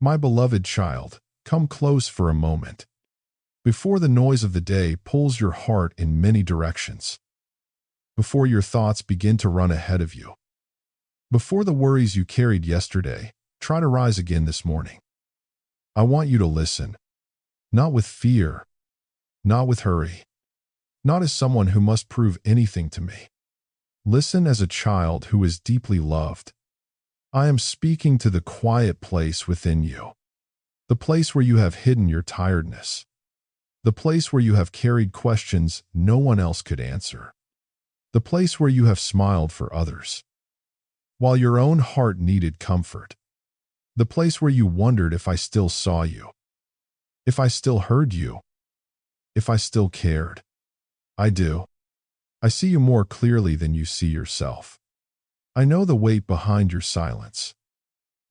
My beloved child, come close for a moment. Before the noise of the day pulls your heart in many directions. Before your thoughts begin to run ahead of you. Before the worries you carried yesterday try to rise again this morning. I want you to listen. Not with fear. Not with hurry. Not as someone who must prove anything to me. Listen as a child who is deeply loved. I am speaking to the quiet place within you. The place where you have hidden your tiredness. The place where you have carried questions no one else could answer. The place where you have smiled for others, while your own heart needed comfort. The place where you wondered if I still saw you, if I still heard you, if I still cared. I do. I see you more clearly than you see yourself. I know the weight behind your silence.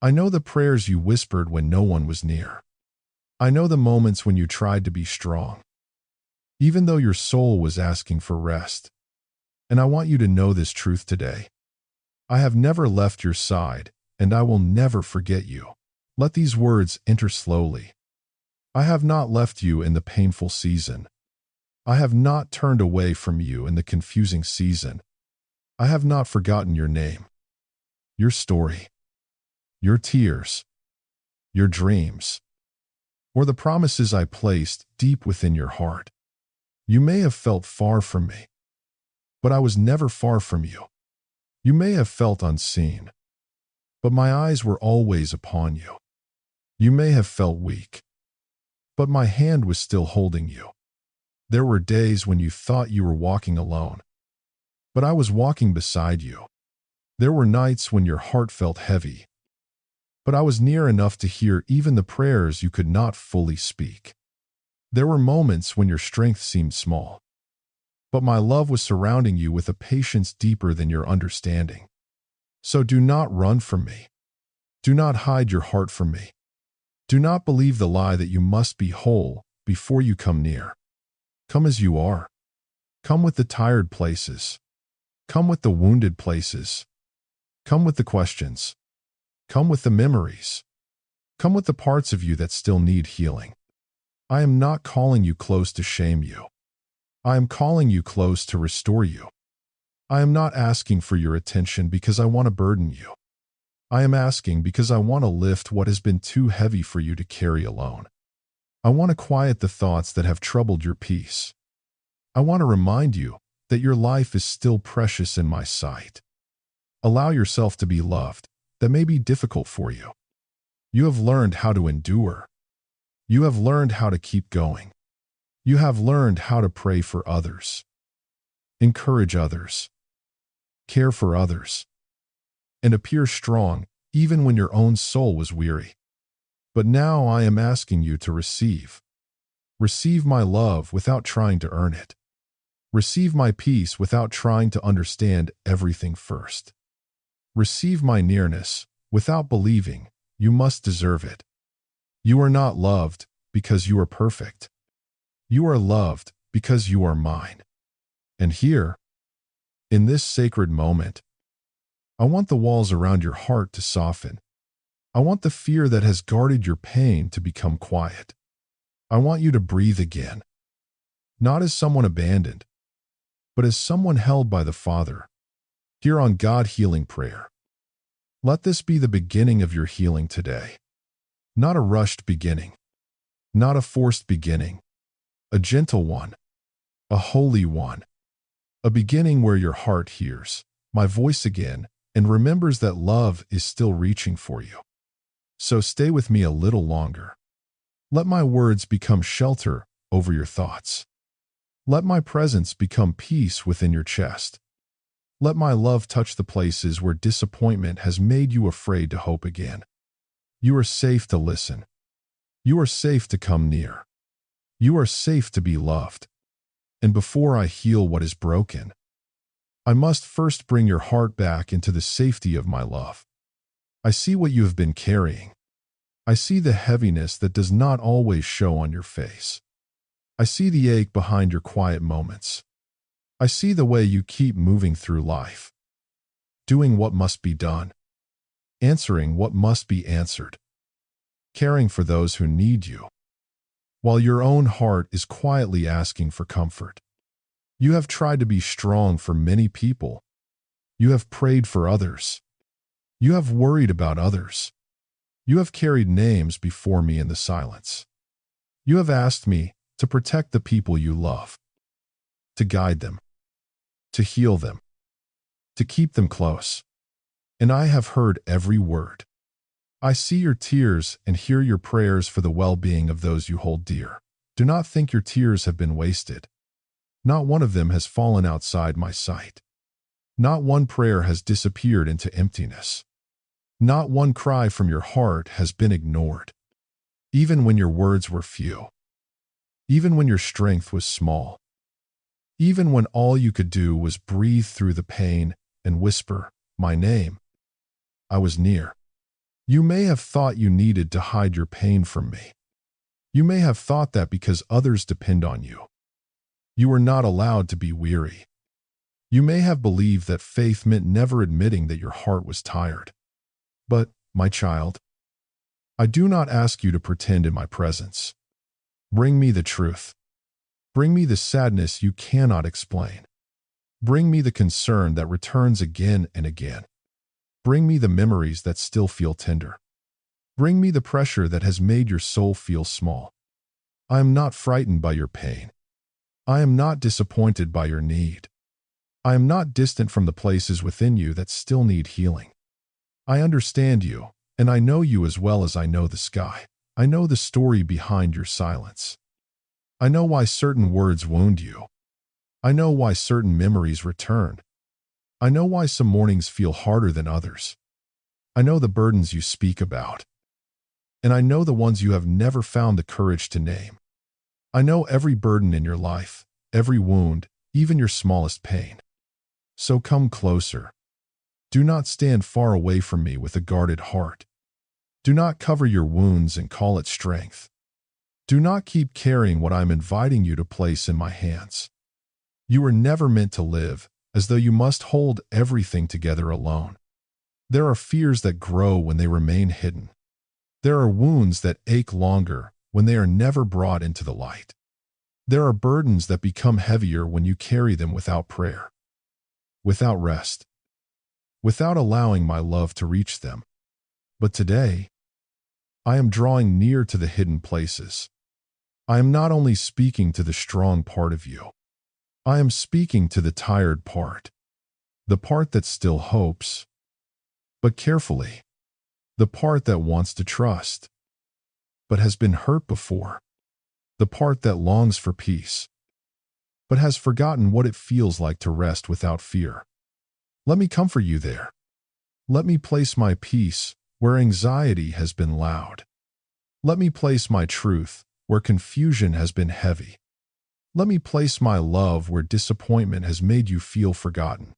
I know the prayers you whispered when no one was near. I know the moments when you tried to be strong, even though your soul was asking for rest. And I want you to know this truth today. I have never left your side, and I will never forget you. Let these words enter slowly. I have not left you in the painful season. I have not turned away from you in the confusing season. I have not forgotten your name, your story, your tears, your dreams, or the promises I placed deep within your heart. You may have felt far from me, but I was never far from you. You may have felt unseen, but my eyes were always upon you. You may have felt weak, but my hand was still holding you. There were days when you thought you were walking alone, but I was walking beside you. There were nights when your heart felt heavy, but I was near enough to hear even the prayers you could not fully speak. There were moments when your strength seemed small, but my love was surrounding you with a patience deeper than your understanding. So do not run from me. Do not hide your heart from me. Do not believe the lie that you must be whole before you come near. Come as you are. Come with the tired places. Come with the wounded places. Come with the questions. Come with the memories. Come with the parts of you that still need healing. I am not calling you close to shame you. I am calling you close to restore you. I am not asking for your attention because I want to burden you. I am asking because I want to lift what has been too heavy for you to carry alone. I want to quiet the thoughts that have troubled your peace. I want to remind you that your life is still precious in my sight. Allow yourself to be loved. That may be difficult for you. You have learned how to endure. You have learned how to keep going. You have learned how to pray for others, encourage others, care for others, and appear strong even when your own soul was weary. But now I am asking you to receive. Receive my love without trying to earn it. Receive my peace without trying to understand everything first. Receive my nearness without believing you must deserve it. You are not loved because you are perfect. You are loved because you are mine. And here, in this sacred moment, I want the walls around your heart to soften. I want the fear that has guarded your pain to become quiet. I want you to breathe again, not as someone abandoned, but as someone held by the Father, here on God Healing Prayer. Let this be the beginning of your healing today. Not a rushed beginning, not a forced beginning, a gentle one, a holy one, a beginning where your heart hears my voice again and remembers that love is still reaching for you. So stay with me a little longer. Let my words become shelter over your thoughts. Let my presence become peace within your chest. Let my love touch the places where disappointment has made you afraid to hope again. You are safe to listen. You are safe to come near. You are safe to be loved. And before I heal what is broken, I must first bring your heart back into the safety of my love. I see what you have been carrying. I see the heaviness that does not always show on your face. I see the ache behind your quiet moments. I see the way you keep moving through life, doing what must be done, answering what must be answered, caring for those who need you, while your own heart is quietly asking for comfort. You have tried to be strong for many people. You have prayed for others. You have worried about others. You have carried names before me in the silence. You have asked me to protect the people you love, to guide them, to heal them, to keep them close. And I have heard every word. I see your tears and hear your prayers for the well-being of those you hold dear. Do not think your tears have been wasted. Not one of them has fallen outside my sight. Not one prayer has disappeared into emptiness. Not one cry from your heart has been ignored. Even when your words were few. Even when your strength was small. Even when all you could do was breathe through the pain and whisper my name, I was near. You may have thought you needed to hide your pain from me. You may have thought that because others depend on you, you were not allowed to be weary. You may have believed that faith meant never admitting that your heart was tired. But, my child, I do not ask you to pretend in my presence. Bring me the truth. Bring me the sadness you cannot explain. Bring me the concern that returns again and again. Bring me the memories that still feel tender. Bring me the pressure that has made your soul feel small. I am not frightened by your pain. I am not disappointed by your need. I am not distant from the places within you that still need healing. I understand you, and I know you as well as I know the sky. I know the story behind your silence. I know why certain words wound you. I know why certain memories return. I know why some mornings feel harder than others. I know the burdens you speak about. And I know the ones you have never found the courage to name. I know every burden in your life, every wound, even your smallest pain. So come closer. Do not stand far away from me with a guarded heart. Do not cover your wounds and call it strength. Do not keep carrying what I'm inviting you to place in my hands. You were never meant to live as though you must hold everything together alone. There are fears that grow when they remain hidden. There are wounds that ache longer when they are never brought into the light. There are burdens that become heavier when you carry them without prayer, without rest, without allowing my love to reach them. But today, I am drawing near to the hidden places. I am not only speaking to the strong part of you. I am speaking to the tired part, the part that still hopes, but carefully, the part that wants to trust, but has been hurt before, the part that longs for peace, but has forgotten what it feels like to rest without fear. Let me comfort you there. Let me place my peace where anxiety has been loud. Let me place my truth where confusion has been heavy. Let me place my love where disappointment has made you feel forgotten.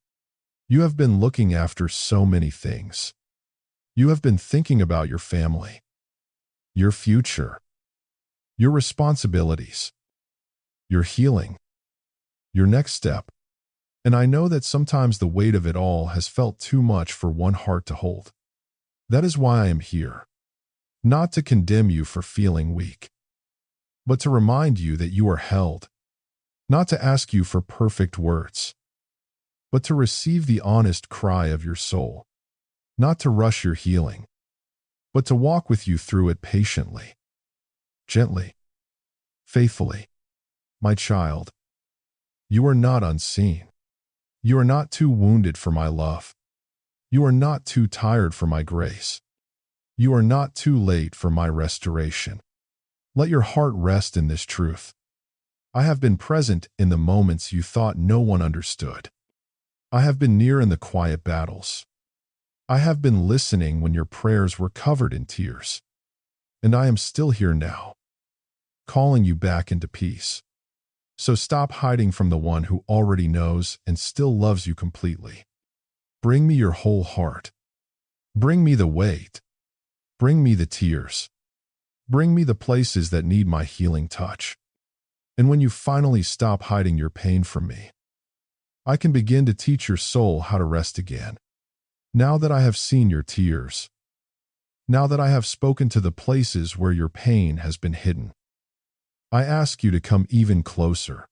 You have been looking after so many things. You have been thinking about your family, your future, your responsibilities, your healing, your next step. And I know that sometimes the weight of it all has felt too much for one heart to hold. That is why I am here, not to condemn you for feeling weak, but to remind you that you are held. Not to ask you for perfect words, but to receive the honest cry of your soul. Not to rush your healing, but to walk with you through it patiently, gently, faithfully. My child, you are not unseen. You are not too wounded for my love. You are not too tired for my grace. You are not too late for my restoration. Let your heart rest in this truth. I have been present in the moments you thought no one understood. I have been near in the quiet battles. I have been listening when your prayers were covered in tears. And I am still here now, calling you back into peace. So stop hiding from the one who already knows and still loves you completely. Bring me your whole heart. Bring me the weight. Bring me the tears. Bring me the places that need my healing touch. And when you finally stop hiding your pain from me, I can begin to teach your soul how to rest again. Now that I have seen your tears, Now that I have spoken to the places where your pain has been hidden, I ask you to come even closer.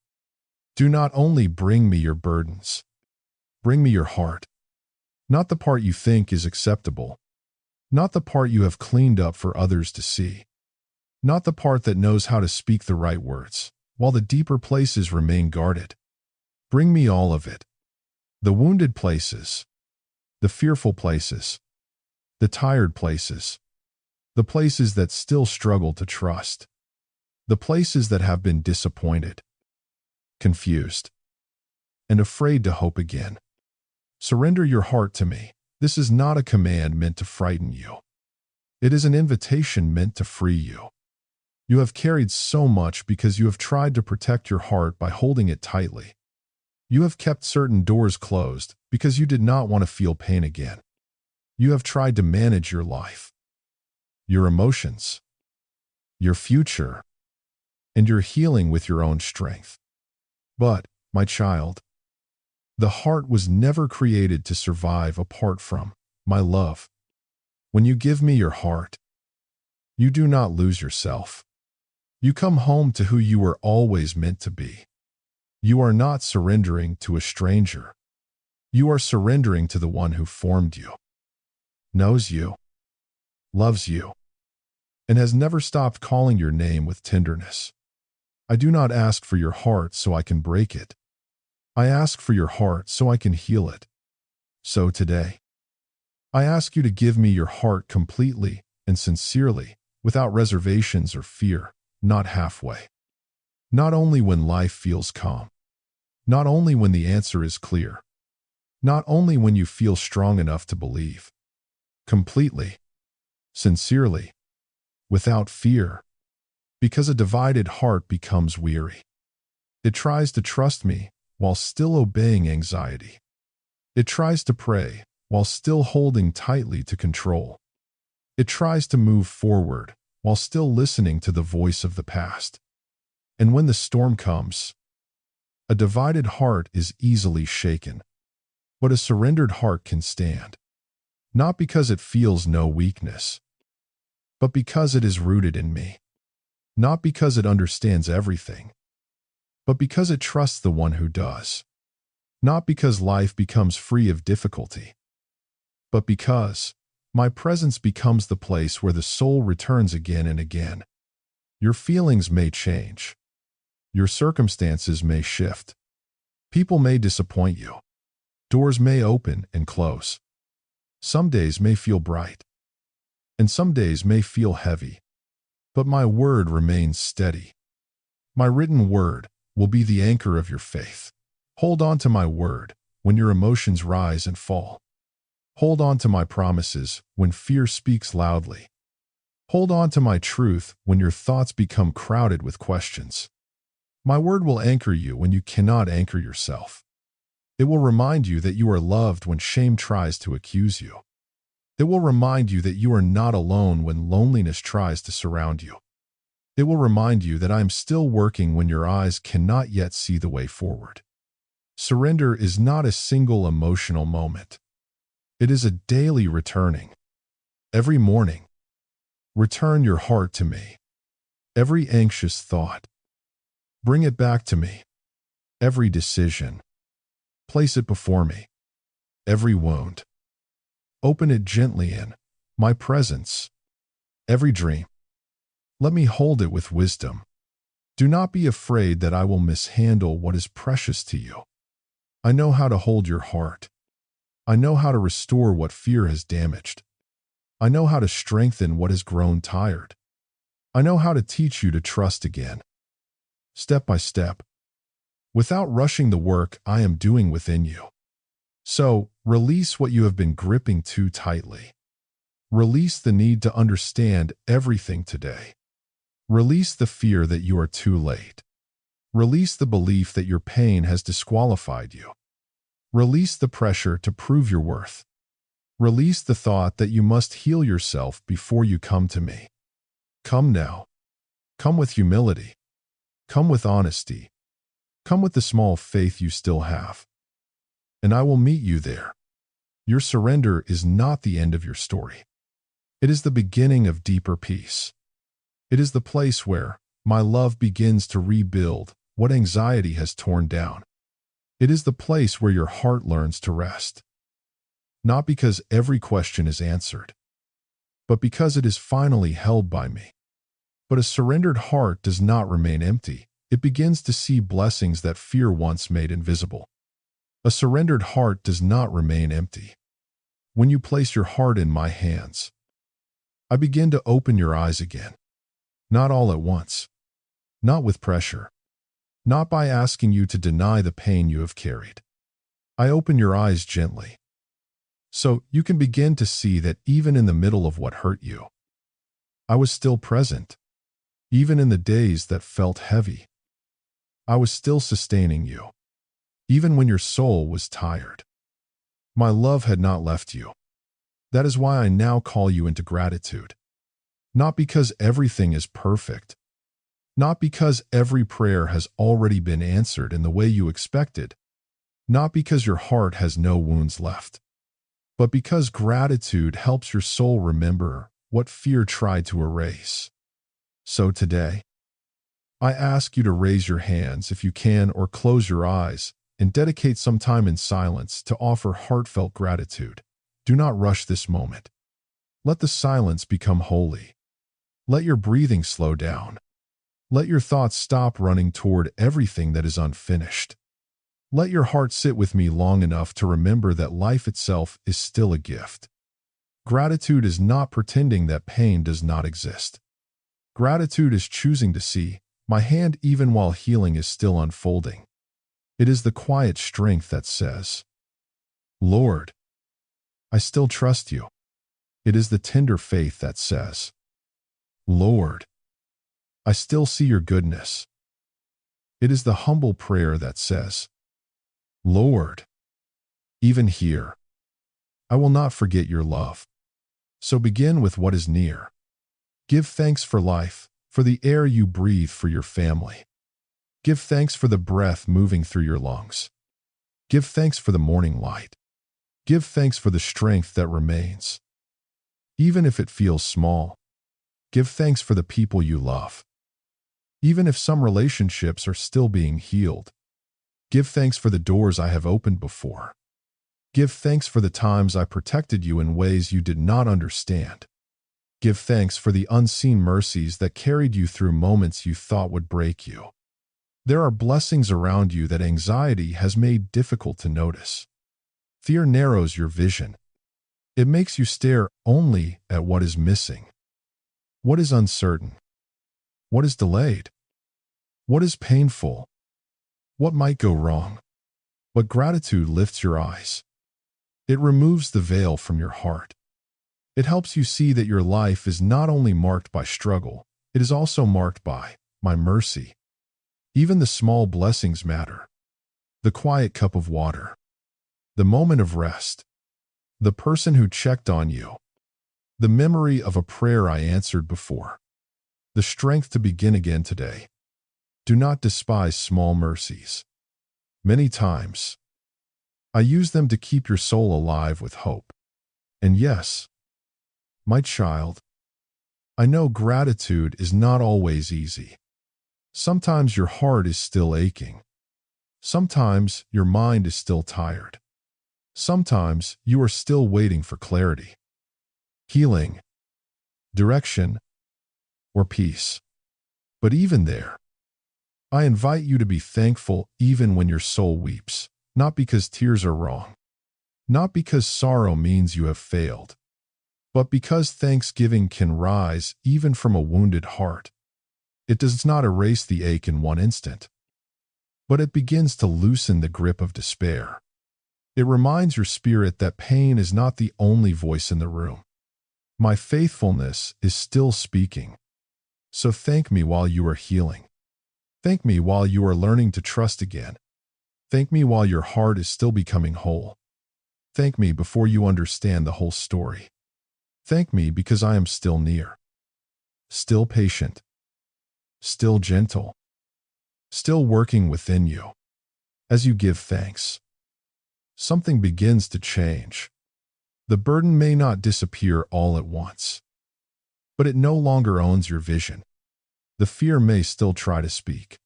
Do not only bring me your burdens, bring me your heart. Not the part you think is acceptable, not the part you have cleaned up for others to see, not the part that knows how to speak the right words, while the deeper places remain guarded. Bring me all of it. The wounded places, the fearful places, the tired places, the places that still struggle to trust, the places that have been disappointed, confused, and afraid to hope again. Surrender your heart to me. This is not a command meant to frighten you. It is an invitation meant to free you. You have carried so much because you have tried to protect your heart by holding it tightly. You have kept certain doors closed because you did not want to feel pain again. You have tried to manage your life, your emotions, your future, and your healing with your own strength. But, my child, the heart was never created to survive apart from my love. When you give me your heart, you do not lose yourself. You come home to who you were always meant to be. You are not surrendering to a stranger. You are surrendering to the one who formed you, knows you, loves you, and has never stopped calling your name with tenderness. I do not ask for your heart so I can break it. I ask for your heart so I can heal it. So today, I ask you to give me your heart completely and sincerely, without reservations or fear, not halfway. Not only when life feels calm, not only when the answer is clear, not only when you feel strong enough to believe. Completely, sincerely, without fear, because a divided heart becomes weary. It tries to trust me while still obeying anxiety. It tries to pray while still holding tightly to control. It tries to move forward while still listening to the voice of the past. And when the storm comes, a divided heart is easily shaken, but a surrendered heart can stand. Not because it feels no weakness, but because it is rooted in me. Not because it understands everything, but because it trusts the one who does. Not because life becomes free of difficulty, but because my presence becomes the place where the soul returns again and again. Your feelings may change. Your circumstances may shift. People may disappoint you. Doors may open and close. Some days may feel bright, and some days may feel heavy. But my word remains steady. My written word will be the anchor of your faith. Hold on to my word when your emotions rise and fall. Hold on to my promises when fear speaks loudly. Hold on to my truth when your thoughts become crowded with questions. My word will anchor you when you cannot anchor yourself. It will remind you that you are loved when shame tries to accuse you. It will remind you that you are not alone when loneliness tries to surround you. It will remind you that I am still working when your eyes cannot yet see the way forward. Surrender is not a single emotional moment. It is a daily returning. Every morning, return your heart to me. Every anxious thought, bring it back to me. Every decision, place it before me. Every wound, open it gently in my presence. Every dream, let me hold it with wisdom. Do not be afraid that I will mishandle what is precious to you. I know how to hold your heart. I know how to restore what fear has damaged. I know how to strengthen what has grown tired. I know how to teach you to trust again, step by step, without rushing the work I am doing within you. So, release what you have been gripping too tightly. Release the need to understand everything today. Release the fear that you are too late. Release the belief that your pain has disqualified you. Release the pressure to prove your worth. Release the thought that you must heal yourself before you come to me. Come now. Come with humility. Come with honesty. Come with the small faith you still have. And I will meet you there. Your surrender is not the end of your story. It is the beginning of deeper peace. It is the place where my love begins to rebuild what anxiety has torn down. It is the place where your heart learns to rest. Not because every question is answered, but because it is finally held by me. But a surrendered heart does not remain empty. It begins to see blessings that fear once made invisible. A surrendered heart does not remain empty. When you place your heart in my hands, I begin to open your eyes again. Not all at once. Not with pressure. Not by asking you to deny the pain you have carried. I open your eyes gently, so you can begin to see that even in the middle of what hurt you, I was still present. Even in the days that felt heavy, I was still sustaining you. Even when your soul was tired, my love had not left you. That is why I now call you into gratitude. Not because everything is perfect, not because every prayer has already been answered in the way you expected, not because your heart has no wounds left, but because gratitude helps your soul remember what fear tried to erase. So today, I ask you to raise your hands if you can, or close your eyes and dedicate some time in silence to offer heartfelt gratitude. Do not rush this moment. Let the silence become holy. Let your breathing slow down. Let your thoughts stop running toward everything that is unfinished. Let your heart sit with me long enough to remember that life itself is still a gift. Gratitude is not pretending that pain does not exist. Gratitude is choosing to see my hand even while healing is still unfolding. It is the quiet strength that says, Lord, I still trust you. It is the tender faith that says, Lord, I still see your goodness. It is the humble prayer that says, Lord, even here, I will not forget your love. So begin with what is near. Give thanks for life, for the air you breathe, for your family. Give thanks for the breath moving through your lungs. Give thanks for the morning light. Give thanks for the strength that remains. Even if it feels small, give thanks for the people you love. Even if some relationships are still being healed, give thanks for the doors I have opened before. Give thanks for the times I protected you in ways you did not understand. Give thanks for the unseen mercies that carried you through moments you thought would break you. There are blessings around you that anxiety has made difficult to notice. Fear narrows your vision. It makes you stare only at what is missing. What is uncertain? What is delayed? What is painful? What might go wrong? But gratitude lifts your eyes. It removes the veil from your heart. It helps you see that your life is not only marked by struggle, it is also marked by my mercy. Even the small blessings matter. The quiet cup of water. The moment of rest. The person who checked on you. The memory of a prayer I answered before. The strength to begin again today. Do not despise small mercies. Many times, I use them to keep your soul alive with hope. And yes, my child, I know gratitude is not always easy. Sometimes your heart is still aching. Sometimes your mind is still tired. Sometimes you are still waiting for clarity, healing, direction, or peace. But even there, I invite you to be thankful even when your soul weeps, not because tears are wrong, not because sorrow means you have failed, but because thanksgiving can rise even from a wounded heart. It does not erase the ache in one instant, but it begins to loosen the grip of despair. It reminds your spirit that pain is not the only voice in the room. My faithfulness is still speaking. So thank me while you are healing. Thank me while you are learning to trust again. Thank me while your heart is still becoming whole. Thank me before you understand the whole story. Thank me because I am still near, still patient, still gentle, still working within you. As you give thanks, something begins to change. The burden may not disappear all at once, but it no longer owns your vision. The fear may still try to speak,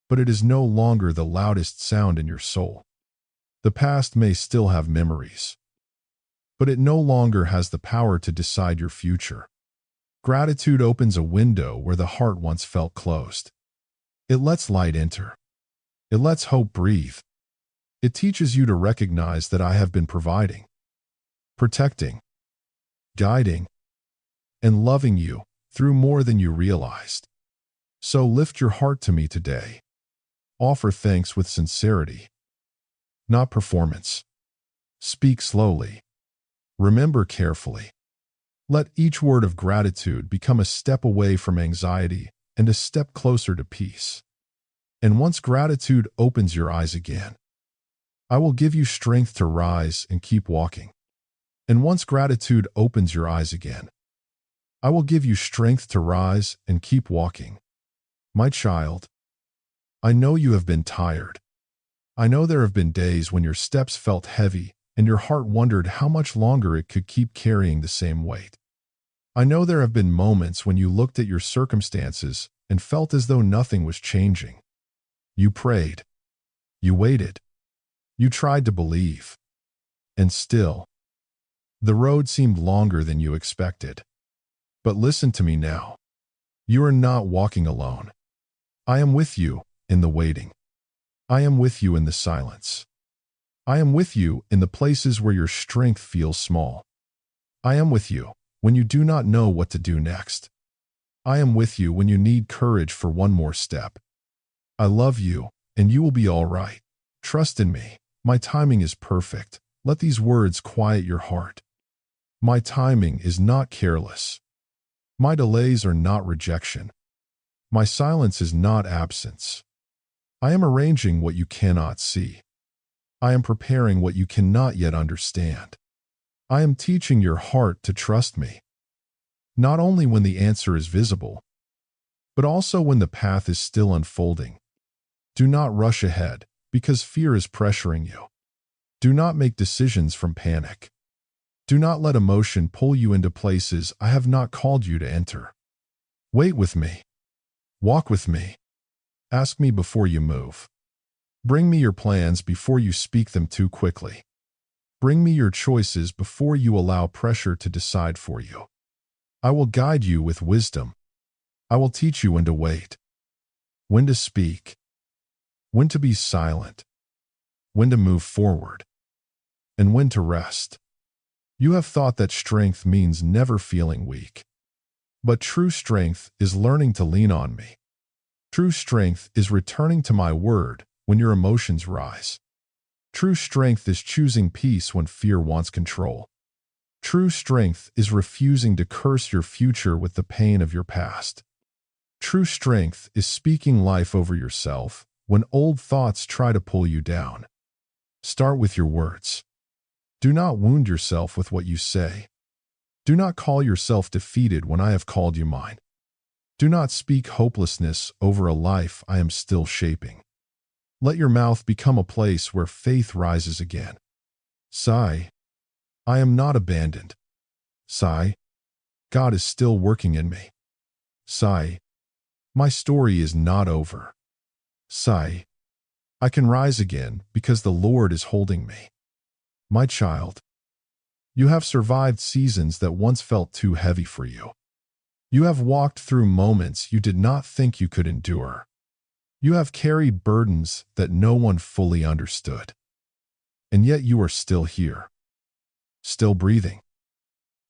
but it is no longer the loudest sound in your soul. The past may still have memories, but it no longer has the power to decide your future. Gratitude opens a window where the heart once felt closed. It lets light enter. It lets hope breathe. It teaches you to recognize that I have been providing, protecting, guiding, and loving you through more than you realized. So lift your heart to me today. Offer thanks with sincerity, not performance. Speak slowly. Remember carefully. Let each word of gratitude become a step away from anxiety and a step closer to peace. And once gratitude opens your eyes again, I will give you strength to rise and keep walking. And once gratitude opens your eyes again, I will give you strength to rise and keep walking. My child, I know you have been tired. I know there have been days when your steps felt heavy and your heart wondered how much longer it could keep carrying the same weight. I know there have been moments when you looked at your circumstances and felt as though nothing was changing. You prayed. You waited. You tried to believe. And still, the road seemed longer than you expected. But listen to me now. You are not walking alone. I am with you in the waiting. I am with you in the silence. I am with you in the places where your strength feels small. I am with you when you do not know what to do next. I am with you when you need courage for one more step. I love you, and you will be all right. Trust in me. My timing is perfect. Let these words quiet your heart. My timing is not careless. My delays are not rejection. My silence is not absence. I am arranging what you cannot see. I am preparing what you cannot yet understand. I am teaching your heart to trust me, not only when the answer is visible, but also when the path is still unfolding. Do not rush ahead because fear is pressuring you. Do not make decisions from panic. Do not let emotion pull you into places I have not called you to enter. Wait with me. Walk with me. Ask me before you move. Bring me your plans before you speak them too quickly. Bring me your choices before you allow pressure to decide for you. I will guide you with wisdom. I will teach you when to wait, when to speak, when to be silent, when to move forward, and when to rest. You have thought that strength means never feeling weak. But true strength is learning to lean on me. True strength is returning to my word when your emotions rise. True strength is choosing peace when fear wants control. True strength is refusing to curse your future with the pain of your past. True strength is speaking life over yourself when old thoughts try to pull you down. Start with your words. Do not wound yourself with what you say. Do not call yourself defeated when I have called you mine. Do not speak hopelessness over a life I am still shaping. Let your mouth become a place where faith rises again. Sigh, I am not abandoned. Sigh, God is still working in me. Sigh, my story is not over. Sigh, I can rise again because the Lord is holding me. My child, you have survived seasons that once felt too heavy for you. You have walked through moments you did not think you could endure. You have carried burdens that no one fully understood. And yet you are still here, still breathing,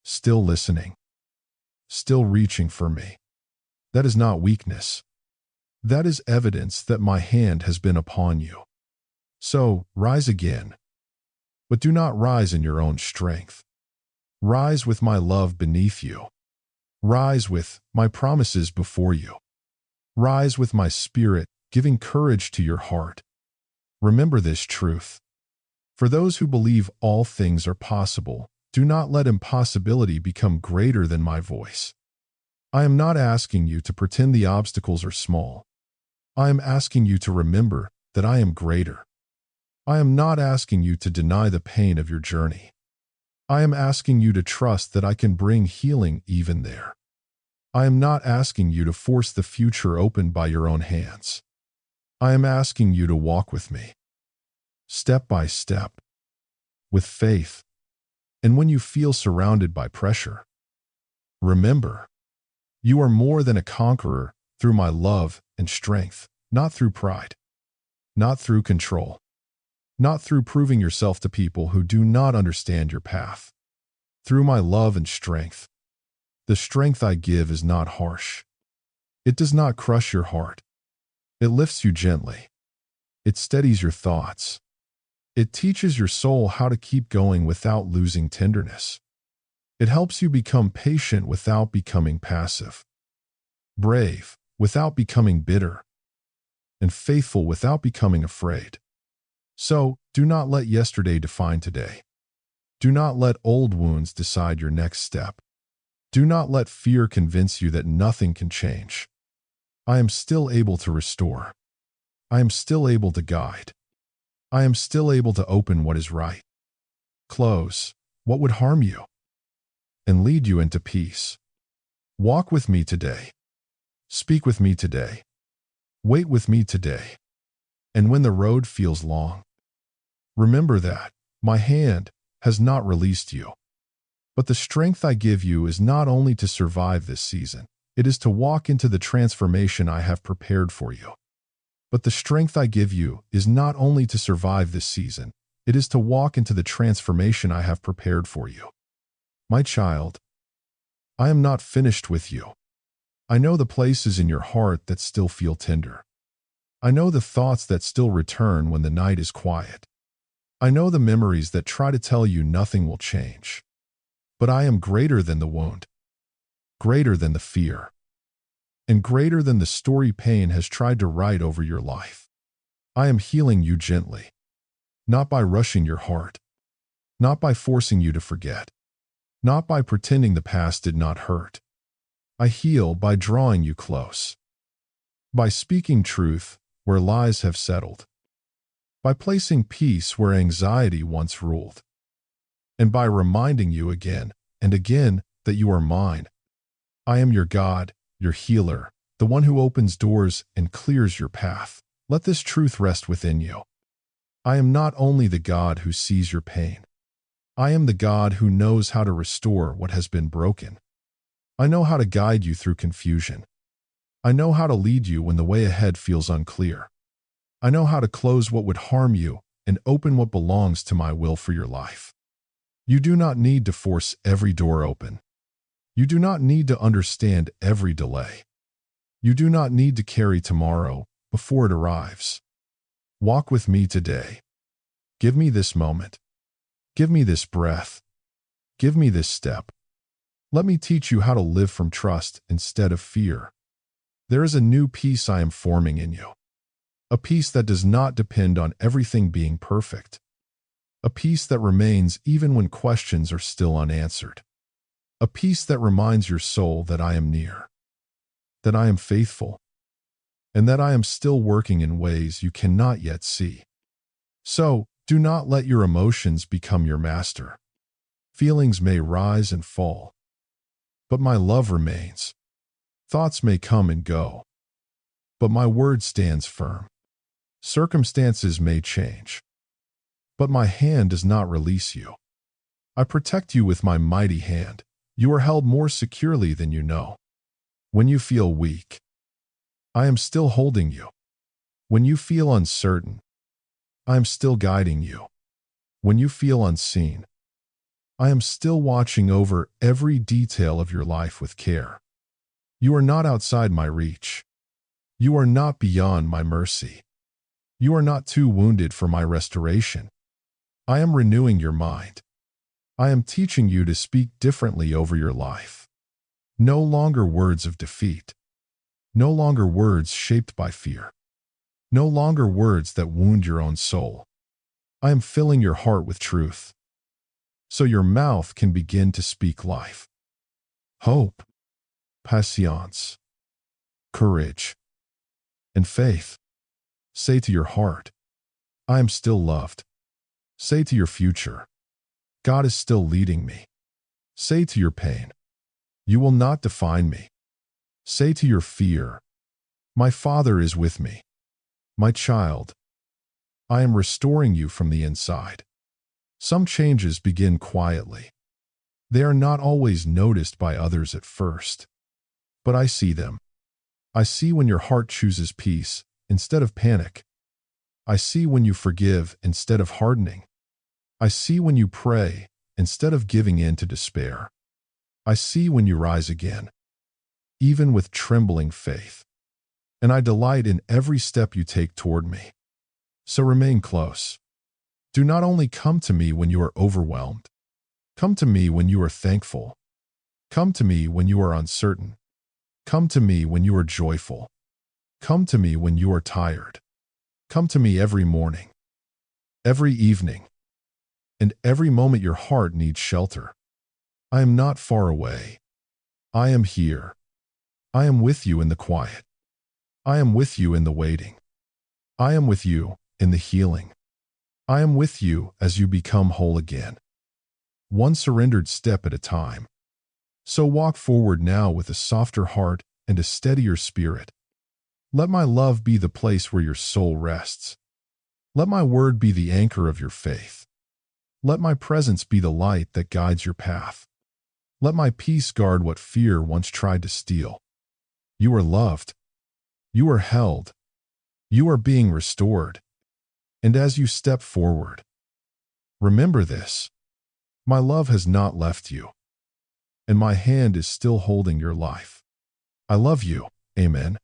still listening, still reaching for me. That is not weakness. That is evidence that my hand has been upon you. So, rise again. But do not rise in your own strength. Rise with my love beneath you. Rise with my promises before you. Rise with my spirit, giving courage to your heart. Remember this truth. For those who believe all things are possible, do not let impossibility become greater than my voice. I am not asking you to pretend the obstacles are small. I am asking you to remember that I am greater. I am not asking you to deny the pain of your journey. I am asking you to trust that I can bring healing even there. I am not asking you to force the future open by your own hands. I am asking you to walk with me, step by step, with faith. And when you feel surrounded by pressure, remember, you are more than a conqueror through my love and strength, not through pride, not through control, not through proving yourself to people who do not understand your path. Through my love and strength. The strength I give is not harsh. It does not crush your heart. It lifts you gently. It steadies your thoughts. It teaches your soul how to keep going without losing tenderness. It helps you become patient without becoming passive, brave without becoming bitter, and faithful without becoming afraid. So, do not let yesterday define today. Do not let old wounds decide your next step. Do not let fear convince you that nothing can change. I am still able to restore. I am still able to guide. I am still able to open what is right, close what would harm you, and lead you into peace. Walk with me today. Speak with me today. Wait with me today. And when the road feels long, remember that my hand has not released you. But the strength I give you is not only to survive this season, it is to walk into the transformation I have prepared for you. But the strength I give you is not only to survive this season, it is to walk into the transformation I have prepared for you. My child, I am not finished with you. I know the places in your heart that still feel tender. I know the thoughts that still return when the night is quiet. I know the memories that try to tell you nothing will change. But I am greater than the wound, greater than the fear, and greater than the story pain has tried to write over your life. I am healing you gently, not by rushing your heart, not by forcing you to forget, not by pretending the past did not hurt. I heal by drawing you close, by speaking truth where lies have settled, by placing peace where anxiety once ruled, and by reminding you again and again that you are mine. I am your God, your healer, the one who opens doors and clears your path. Let this truth rest within you. I am not only the God who sees your pain. I am the God who knows how to restore what has been broken. I know how to guide you through confusion. I know how to lead you when the way ahead feels unclear. I know how to close what would harm you and open what belongs to my will for your life. You do not need to force every door open. You do not need to understand every delay. You do not need to carry tomorrow before it arrives. Walk with me today. Give me this moment. Give me this breath. Give me this step. Let me teach you how to live from trust instead of fear. There is a new peace I am forming in you. A peace that does not depend on everything being perfect. A peace that remains even when questions are still unanswered. A peace that reminds your soul that I am near, that I am faithful, and that I am still working in ways you cannot yet see. So, do not let your emotions become your master. Feelings may rise and fall, but my love remains. Thoughts may come and go, but my word stands firm. Circumstances may change, but my hand does not release you. I protect you with my mighty hand. You are held more securely than you know. When you feel weak, I am still holding you. When you feel uncertain, I am still guiding you. When you feel unseen, I am still watching over every detail of your life with care. You are not outside my reach. You are not beyond my mercy. You are not too wounded for my restoration. I am renewing your mind. I am teaching you to speak differently over your life. No longer words of defeat. No longer words shaped by fear. No longer words that wound your own soul. I am filling your heart with truth, so your mouth can begin to speak life, hope, patience, courage, and faith. Say to your heart, I am still loved. Say to your future, God is still leading me. Say to your pain, you will not define me. Say to your fear, my Father is with me. My child, I am restoring you from the inside. Some changes begin quietly. They are not always noticed by others at first. But I see them. I see when your heart chooses peace instead of panic. I see when you forgive instead of hardening. I see when you pray instead of giving in to despair. I see when you rise again, even with trembling faith. And I delight in every step you take toward me. So remain close. Do not only come to me when you are overwhelmed. Come to me when you are thankful. Come to me when you are uncertain. Come to me when you are joyful. Come to me when you are tired. Come to me every morning, every evening, and every moment your heart needs shelter. I am not far away. I am here. I am with you in the quiet. I am with you in the waiting. I am with you in the healing. I am with you as you become whole again, one surrendered step at a time. So walk forward now with a softer heart and a steadier spirit. Let my love be the place where your soul rests. Let my word be the anchor of your faith. Let my presence be the light that guides your path. Let my peace guard what fear once tried to steal. You are loved. You are held. You are being restored. And as you step forward, remember this: my love has not left you, and my hand is still holding your life. I love you. Amen.